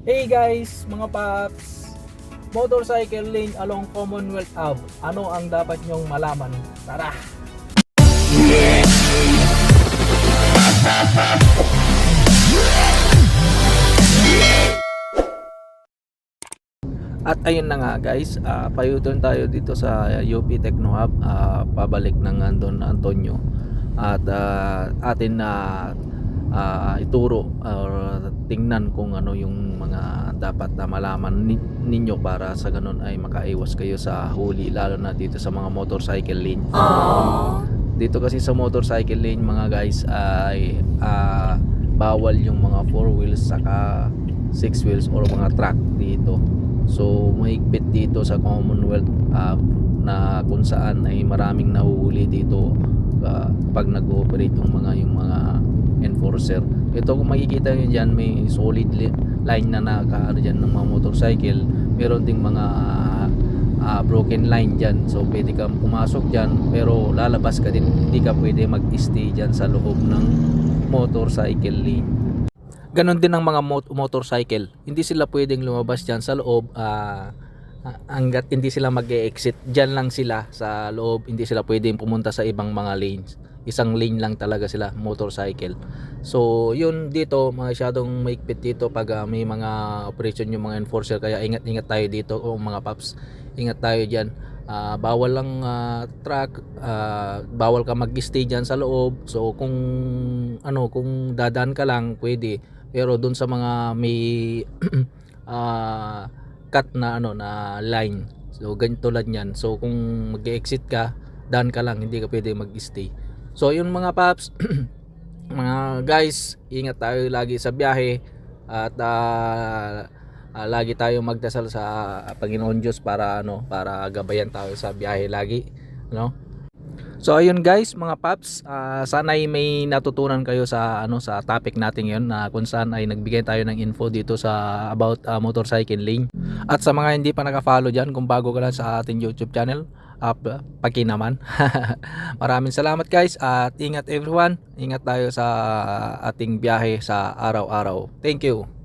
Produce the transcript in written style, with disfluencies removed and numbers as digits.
Hey guys, mga paps! Motorcycle lane along Commonwealth Ave. Ano ang dapat nyong malaman? Tara! At ayun na nga guys, payuton tayo dito sa UP Techno Hub, pabalik ng Andon Antonio. At atin na ituro or tingnan kung ano yung mga dapat na malaman ninyo para sa ganun ay makaiwas kayo sa huli, lalo na dito sa mga motorcycle lane. Dito kasi sa motorcycle lane mga guys ay bawal yung mga 4 wheels saka 6 wheels or mga truck dito. So mahigpit dito sa Commonwealth na kung saan ay maraming nahuhuli dito pag nag-ooperate yung mga enforcer. Ito kung makikita nyo dyan, may solid line na nakaano dyan ng mga motorcycle. Meron ding mga broken line dyan, so pwede kang pumasok dyan pero lalabas ka din, hindi ka pwede mag-stay dyan sa loob ng motorcycle lane. Ganon din ang mga motorcycle, hindi sila pwedeng lumabas dyan sa loob hanggat hindi sila mag-e-exit. Dyan lang sila sa loob, hindi sila pwedeng pumunta sa ibang mga lanes. Isang lane lang talaga sila, motorcycle. So yun, dito masyadong maigpit dito pag may mga operation yung mga enforcer, kaya ingat-ingat tayo dito mga paps. Ingat tayo dyan. Bawal lang truck, bawal ka mag-stay dyan sa loob. So kung dadaan ka lang pwede, pero doon sa mga may cut na na line, so ganito lang yan. So kung mag-exit ka, daan ka lang, hindi ka pwede mag-stay. So yun mga paps, mga guys, ingat tayo lagi sa biyahe. At lagi tayo magdasal sa Panginoon Diyos para para gabayan tayo sa biyahe lagi, no? So ayun guys, mga paps, sana ay may natutunan kayo sa sa topic natin 'yon, na kung saan ay nagbigay tayo ng info dito sa about motorcycle lane. At sa mga hindi pa naka-follow diyan, kung bago ka lang sa ating YouTube channel, paki naman. Maraming salamat guys, at ingat everyone. Ingat tayo sa ating biyahe sa araw-araw. Thank you.